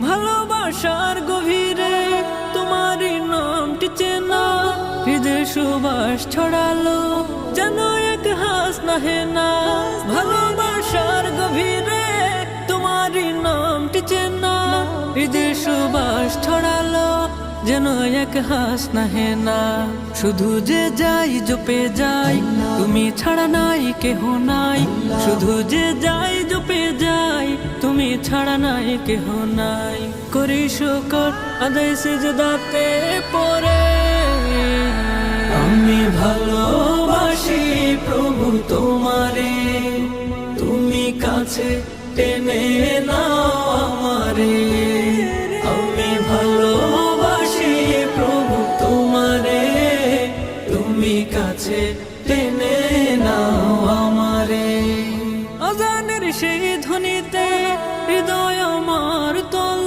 ভালোবাসার গভীরে তোমারই নামটি চেনা, হৃদয় সুবাস ছড়ালো যেন এক হাস নাহে না। ভালোবাসার গভীরে তোমারই নামটি চেনা, হৃদয় সুবাস ছড়ালো যেন এক হাস নাহে না। শুধু যে যাই জপে যাই, তুমি ছাড়া নাই কেহ নাই। শুধু যে যাই জপে যাই, তুমি ছাড়া নাই কেহ নাই। করি শুকর আদায় সিজদাতে পড়ে, আমি ভালোবাসি প্রভু তোমারে। তুমি কাছে টেনে নাও আমারে, আমি ভালোবাসি প্রভু তোমারে। তুমি কাছে